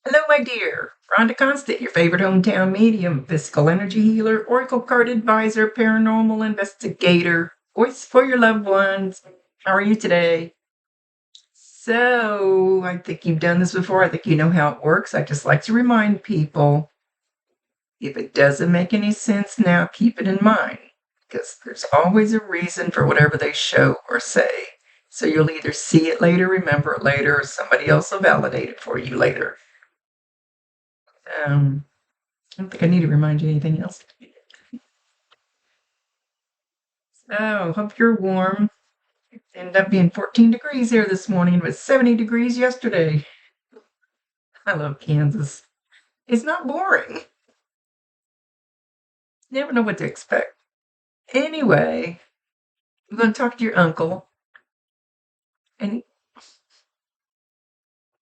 Hello, my dear. Rhonda Constant, your favorite hometown medium, physical energy healer, oracle card advisor, paranormal investigator, voice for your loved ones. How are you today? So, I think you've done this before. I think you know how it works. I just like to remind people, if it doesn't make any sense now, keep it in mind, because there's always a reason for whatever they show or say. So you'll either see it later, remember it later, or somebody else will validate it for you later. I don't think I need to remind you anything else. So, hope you're warm. It ended up being 14 degrees here this morning. It was 70 degrees yesterday. I love Kansas. It's not boring. You never know what to expect. Anyway, I'm going to talk to your uncle, and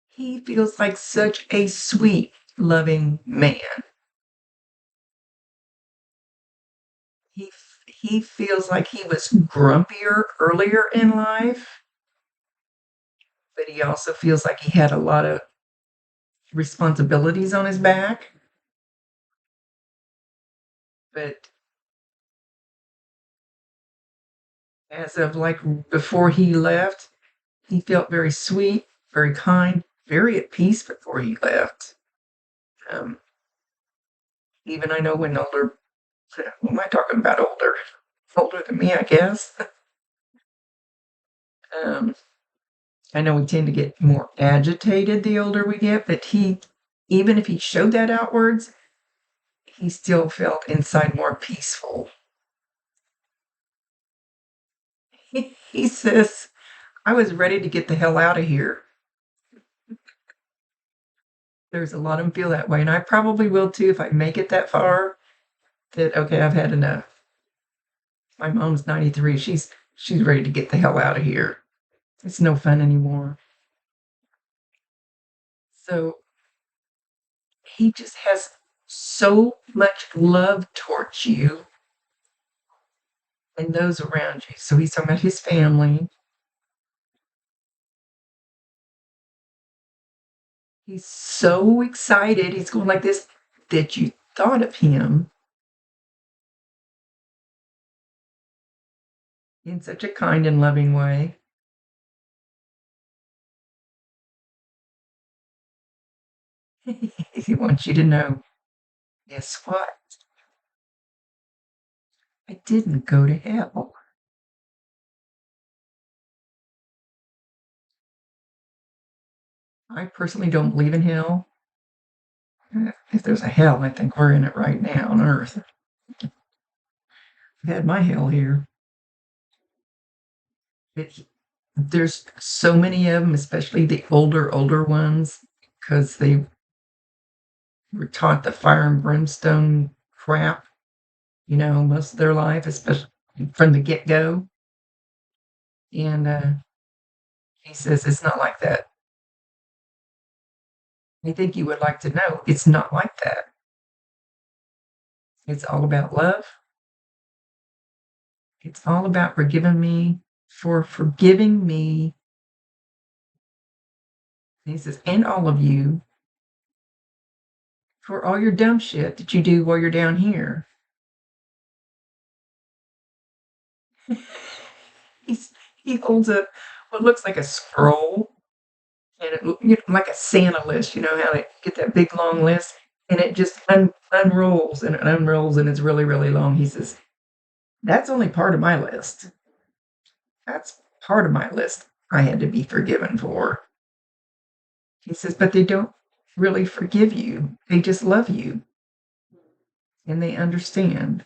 he feels like such a sweet, loving man. He feels like he was grumpier earlier in life, but he also feels like he had a lot of responsibilities on his back. But as of like before he left, he felt very sweet, very kind, very at peace before he left. Um, Even I know when older, who am I talking about older? Older than me, I guess. um, I know we tend to get more agitated the older we get, but even if he showed that outwards, he still felt inside more peaceful. He says, I was ready to get the hell out of here. There's a lot of them feel that way, and I probably will too if I make it that far. That okay, I've had enough. My mom's 93. She's ready to get the hell out of here. It's no fun anymore. So he just has so much love towards you and those around you. So he's talking about his family. He's so excited. He's going like this that you thought of him in such a kind and loving way. He wants you to know, guess what? I didn't go to hell. I personally don't believe in hell. If there's a hell, I think we're in it right now on Earth. I've had my hell here. There's so many of them, especially the older ones, because they were taught the fire and brimstone crap, most of their life, especially from the get-go. And he says it's not like that. I think you would like to know it's not like that. It's all about love. It's all about forgiving me for forgiving me. And he says, and all of you for all your dumb shit that you do while you're down here. He holds up what looks like a scroll, and like a Santa list. You know how they get that big long list, and it just unrolls and it unrolls, and it's really really long. He says, "That's only part of my list. That's part of my list. I had to be forgiven for." He says, "But they don't really forgive you. They just love you, and they understand."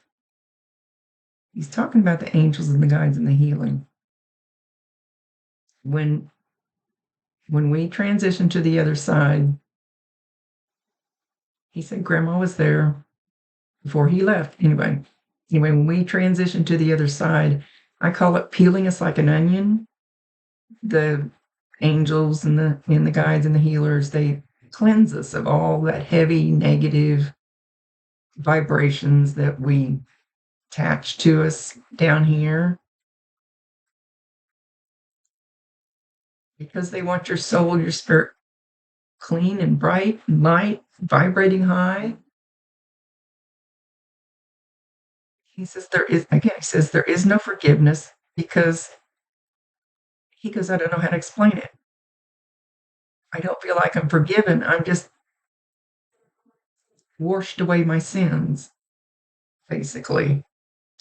He's talking about the angels and the guides and the healing. When we transition to the other side, he said grandma was there before he left. Anyway, when we transition to the other side, I call it peeling us like an onion. The angels and the guides and the healers, they cleanse us of all that heavy negative vibrations that we attach to us down here, because they want your soul, your spirit, clean and bright and light, vibrating high. He says there is no forgiveness because he goes, I don't know how to explain it. I don't feel like I'm forgiven. I'm just washed away my sins, basically.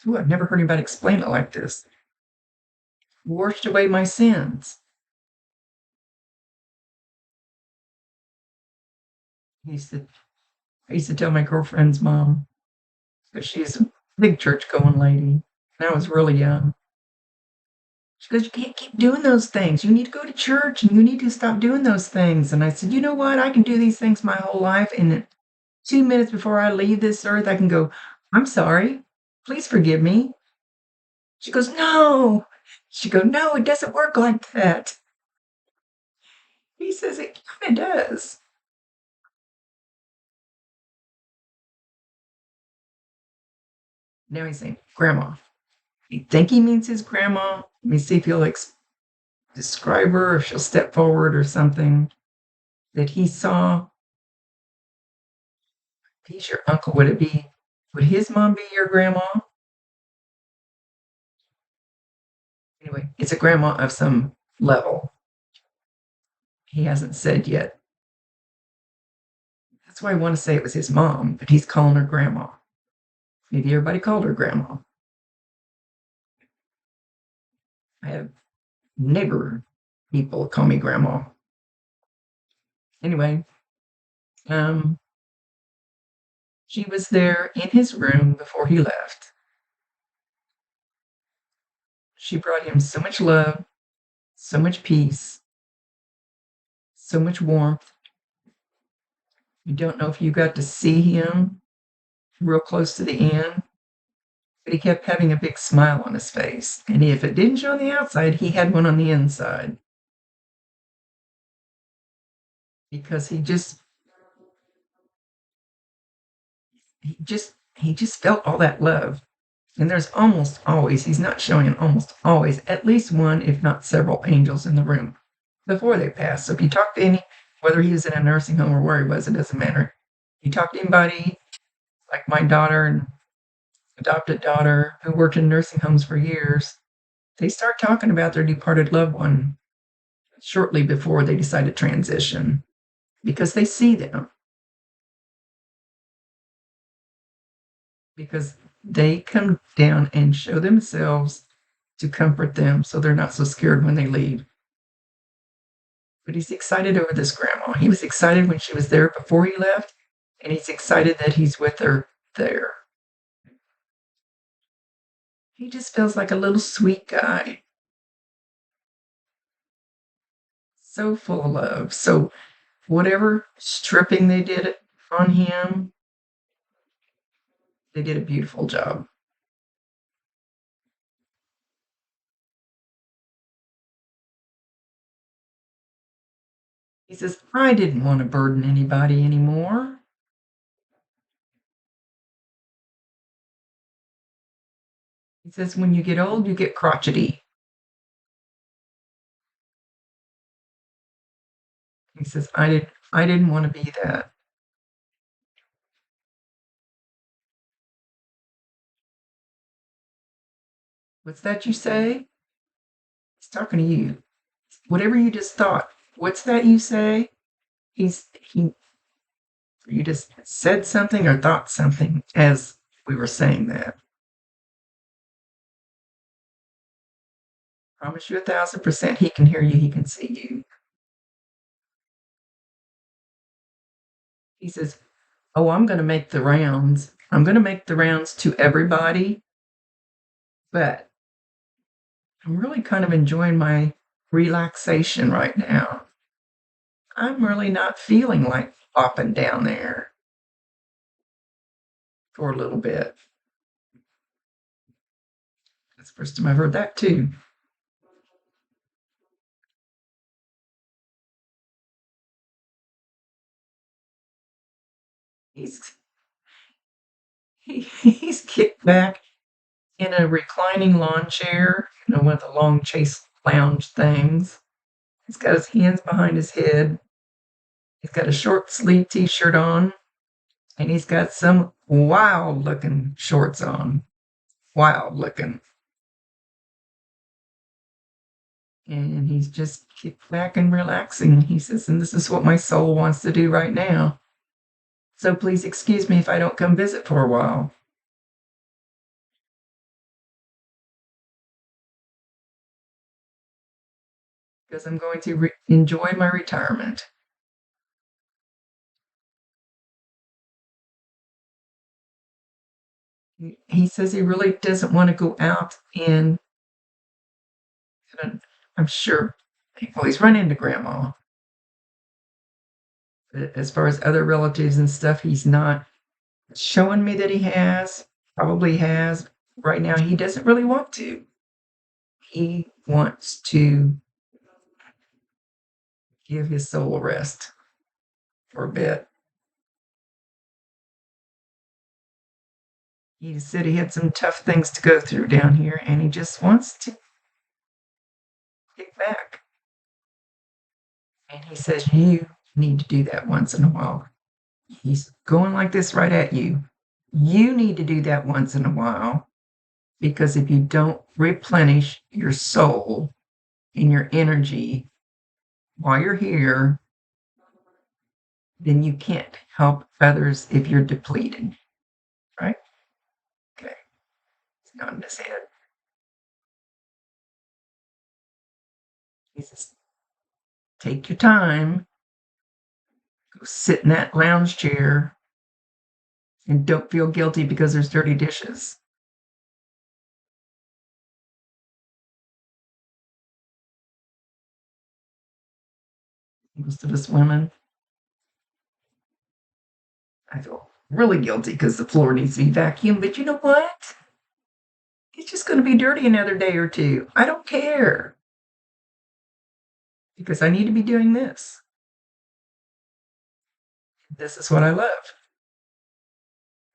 Ooh, I've never heard anybody explain it like this. Washed away my sins. He said, I used to tell my girlfriend's mom, because she's a big church going lady, and I was really young. She goes, you can't keep doing those things. You need to go to church and you need to stop doing those things. And I said, you know what? I can do these things my whole life. And 2 minutes before I leave this earth, I can go, I'm sorry. Please forgive me. She goes, no. She goes, no, it doesn't work like that. He says, it kind of does. Now he's saying, Grandma. I think he means his grandma. Let me see if he'll describe her, if she'll step forward or something that he saw. If he's your uncle, would his mom be your grandma? Anyway, it's a grandma of some level. He hasn't said yet. That's why I want to say it was his mom, but he's calling her grandma. Maybe everybody called her grandma. I have neighbor people call me grandma. Anyway, she was there in his room before he left. She brought him so much love, so much peace, so much warmth. You don't know if you got to see him real close to the end, but he kept having a big smile on his face. And if it didn't show on the outside, he had one on the inside. Because he just felt all that love. And there's almost always, he's not showing it, almost always, at least one, if not several angels in the room before they pass. So if you talk to any, whether he was in a nursing home or where he was, it doesn't matter. You talk to anybody, like my daughter and adopted daughter who worked in nursing homes for years, they start talking about their departed loved one shortly before they decide to transition because they see them. Because they come down and show themselves to comfort them so they're not so scared when they leave. But he's excited over this grandma. He was excited when she was there before he left, and he's excited that he's with her there. He just feels like a little sweet guy. So full of love. So whatever stripping they did on him, they did a beautiful job. He says, I didn't want to burden anybody anymore. He says, when you get old, you get crotchety. He says, I didn't want to be that. What's that you say? He's talking to you. Whatever you just thought. What's that you say? You just said something or thought something as we were saying that. Promise you 1,000% he can hear you, he can see you. He says, oh, I'm going to make the rounds. I'm going to make the rounds to everybody, but I'm really kind of enjoying my relaxation right now. I'm really not feeling like popping down there for a little bit. That's the first time I've heard that too. He's kicked back in a reclining lawn chair, one of the long chase lounge things. He's got his hands behind his head. He's got a short sleeve t-shirt on, and he's got some wild looking shorts on. Wild looking. And he's just kicked back and relaxing. He says, and this is what my soul wants to do right now. So please excuse me if I don't come visit for a while. Because I'm going to enjoy my retirement. He says he really doesn't want to go out and I'm sure, well, he's run into grandma. But as far as other relatives and stuff, he's not showing me that he has, probably has. Right now, he doesn't really want to. He wants to give his soul a rest for a bit. He said he had some tough things to go through down here, and he just wants to get back. And he says, you need to do that once in a while. He's going like this right at you. You need to do that once in a while, because if you don't replenish your soul and your energy while you're here, then you can't help others if you're depleted, right? Okay. It's nodding his head. He says, take your time, go sit in that lounge chair, and don't feel guilty because there's dirty dishes. Most of us women, I feel really guilty because the floor needs to be vacuumed, but you know what? It's just going to be dirty another day or two. I don't care, because I need to be doing this. This is what I love.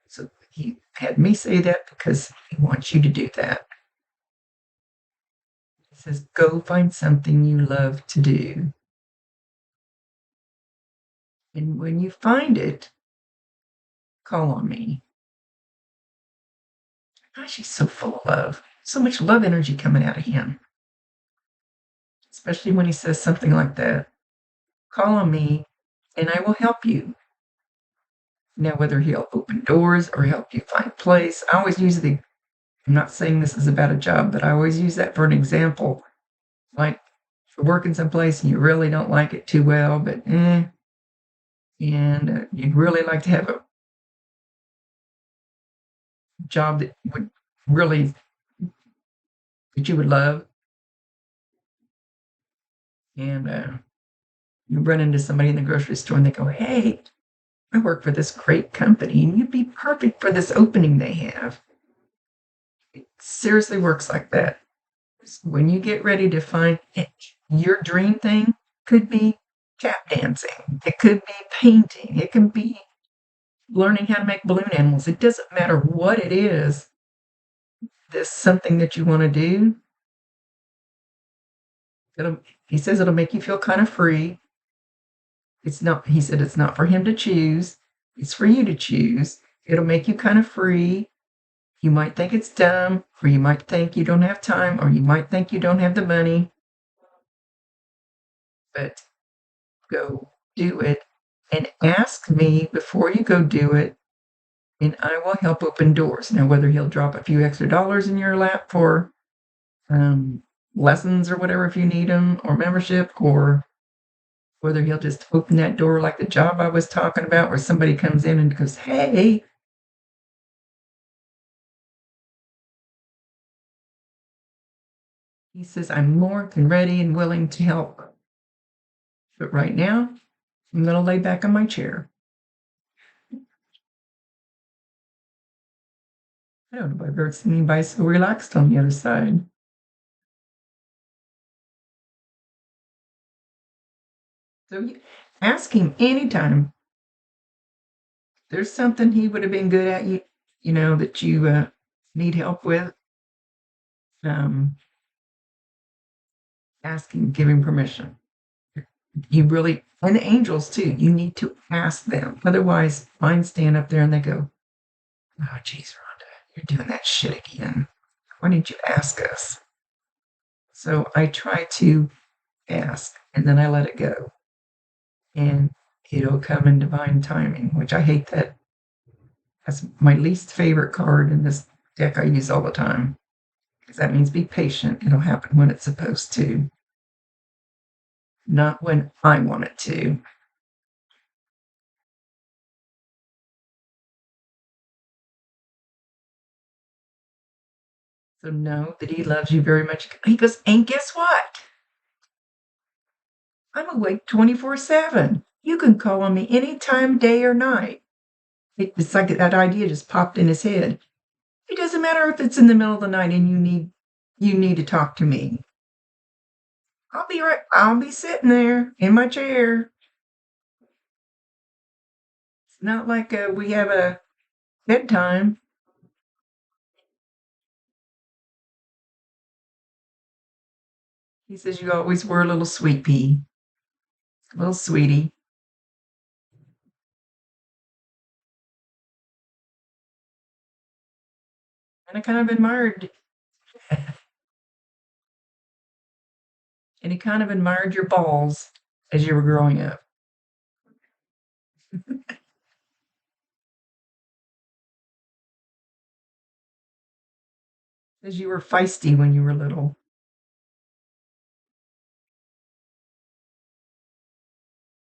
So he had me say that because he wants you to do that. He says, go find something you love to do. And when you find it, call on me. Gosh, he's so full of love. So much love energy coming out of him. Especially when he says something like that. Call on me and I will help you. Now, whether he'll open doors or help you find a place, I always use I'm not saying this is about a job, but I always use that for an example. Like, if you're working someplace and you really don't like it too well, but and you'd really like to have a job that would really, that you would love, and you run into somebody in the grocery store and they go, hey, I work for this great company and you'd be perfect for this opening they have. It seriously works like that. When you get ready to find your dream thing, could be tap dancing, it could be painting, it can be learning how to make balloon animals. It doesn't matter what it is. There's something that you want to do. He says it'll make you feel kind of free. He said it's not for him to choose. It's for you to choose. It'll make you kind of free. You might think it's dumb, or you might think you don't have time, or you might think you don't have the money. But go do it and ask me before you go do it, and I will help open doors. Now, whether he'll drop a few extra dollars in your lap for lessons or whatever if you need them, or membership, or whether he'll just open that door like the job I was talking about, where somebody comes in and goes, hey, he says, I'm more than ready and willing to help. But right now, I'm going to lay back on my chair. I don't know if I've ever seen anybody so relaxed on the other side. So ask him anytime. There's something he would have been good at, that you need help with. Ask him, give him permission. You really, and the angels too, you need to ask them. Otherwise, mine stand up there and they go, oh, geez, Rhonda, you're doing that shit again. Why didn't you ask us? So I try to ask and then I let it go. And it'll come in divine timing, which I hate that. That's my least favorite card in this deck I use all the time. Because that means be patient. It'll happen when it's supposed to, not when I want it to. So know that he loves you very much. He goes, and guess what? I'm awake 24/7. You can call on me anytime, day or night. It's like that idea just popped in his head. It doesn't matter if it's in the middle of the night and you need to talk to me. I'll be sitting there in my chair. It's not like we have a bedtime. He says you always were a little sweet pea, a little sweetie. And I kind of admired, and he kind of admired your balls as you were growing up. As you were feisty when you were little.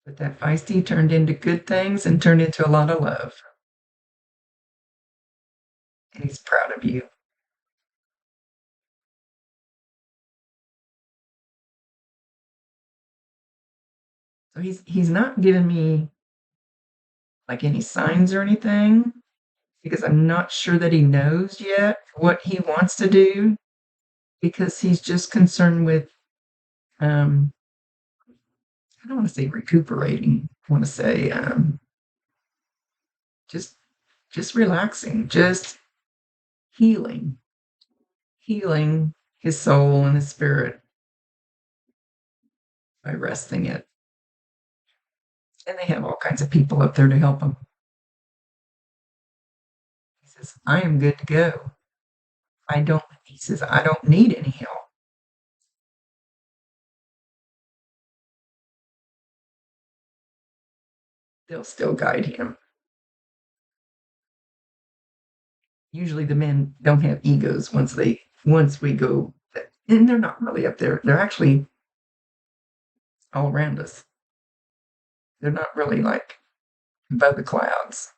But that feisty turned into good things and turned into a lot of love. And he's proud of you. So he's not giving me like any signs or anything because I'm not sure that he knows yet what he wants to do because he's just concerned with I don't want to say recuperating. I want to say just just relaxing, just healing, healing his soul and his spirit by resting it. And they have all kinds of people up there to help him. He says, I am good to go. He says, I don't need any help. They'll still guide him. Usually the men don't have egos once we go, and they're not really up there. They're actually all around us. They're not really like above the clouds.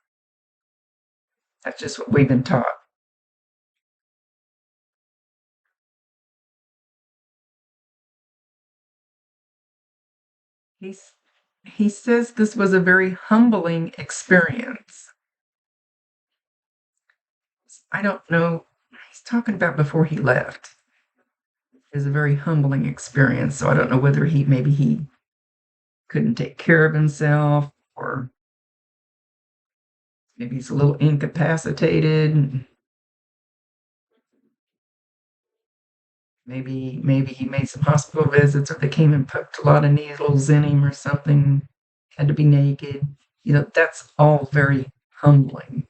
That's just what we've been taught. He's, he says this was a very humbling experience. I don't know. He's talking about before he left. It was a very humbling experience. So I don't know whether maybe he couldn't take care of himself or maybe he's a little incapacitated. Maybe he made some hospital visits or they came and poked a lot of needles in him or something. Had to be naked. That's all very humbling.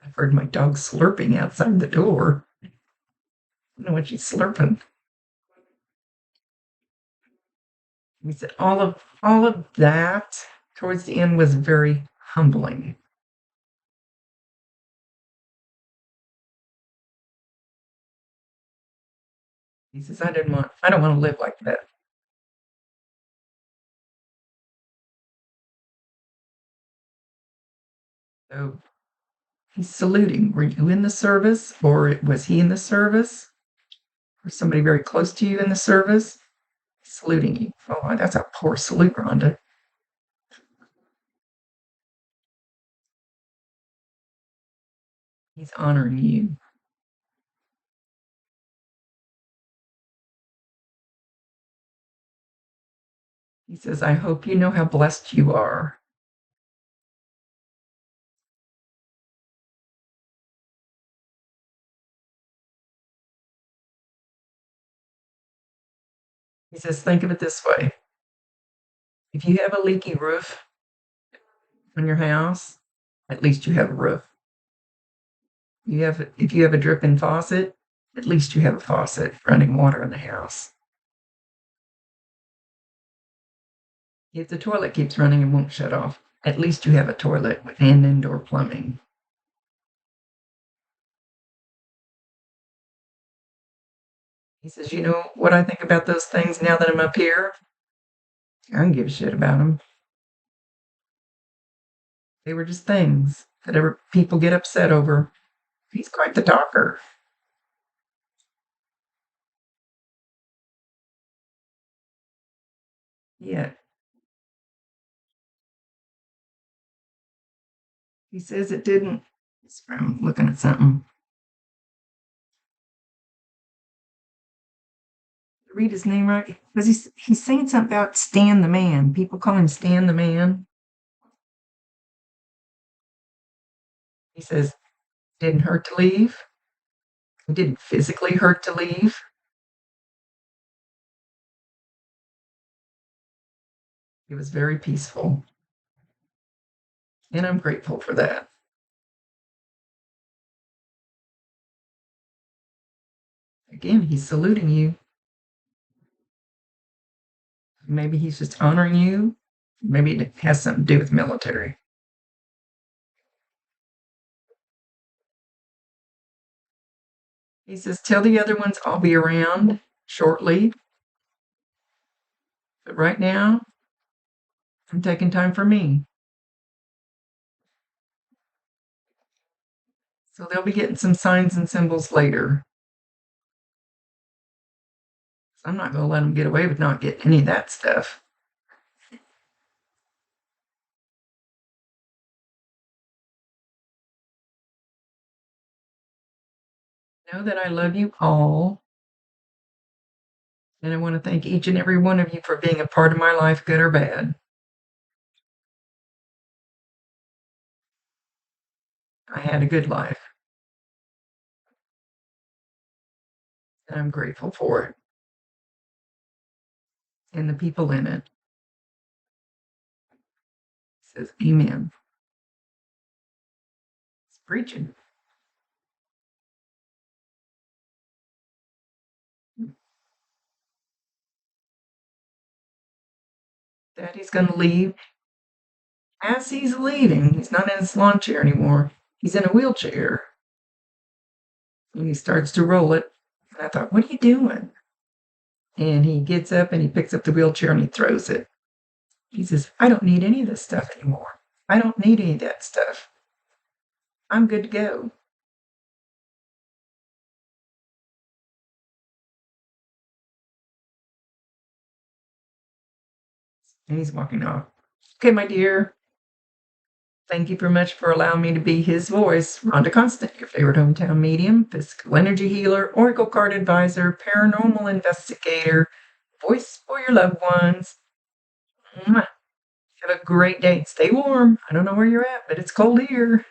I've heard my dog slurping outside the door. I don't know what she's slurping. He said all of that towards the end was very humbling. He says, I don't want to live like that. So he's saluting. Were you in the service or was he in the service? Or somebody very close to you in the service? He's saluting you. Oh, that's a poor salute, Rhonda. He's honoring you. He says, I hope you know how blessed you are. He says, think of it this way. If you have a leaky roof on your house, at least you have a roof. If you have a dripping faucet, at least you have a faucet running water in the house. If the toilet keeps running and won't shut off, at least you have a toilet and indoor plumbing. He says, you know what I think about those things now that I'm up here? I don't give a shit about them. They were just things that people get upset over. He's quite the talker. Yeah. He says it didn't. I'm looking at something. Read his name right? Because he's saying something about Stan the Man. People call him Stan the Man. He says, didn't hurt to leave. It didn't physically hurt to leave. It was very peaceful. And I'm grateful for that. Again, he's saluting you. Maybe he's just honoring you. Maybe it has something to do with military. He says, tell the other ones I'll be around shortly. But right now, I'm taking time for me. So they'll be getting some signs and symbols later. So I'm not going to let them get away with not getting any of that stuff. Know that I love you all. And I want to thank each and every one of you for being a part of my life, good or bad. I had a good life. And I'm grateful for it. And the people in it. He says, amen. It's preaching. Daddy's going to leave. As he's leaving, he's not in his lawn chair anymore. He's in a wheelchair. And he starts to roll it. And I thought, what are you doing? And he gets up and he picks up the wheelchair and he throws it. He says, I don't need any of this stuff anymore. I don't need any of that stuff. I'm good to go. And he's walking off. Okay, my dear. Thank you very much for allowing me to be his voice. Rhonda Constant, your favorite hometown medium, physical energy healer, oracle card advisor, paranormal investigator, voice for your loved ones. Mwah. Have a great day. Stay warm. I don't know where you're at, but it's cold here.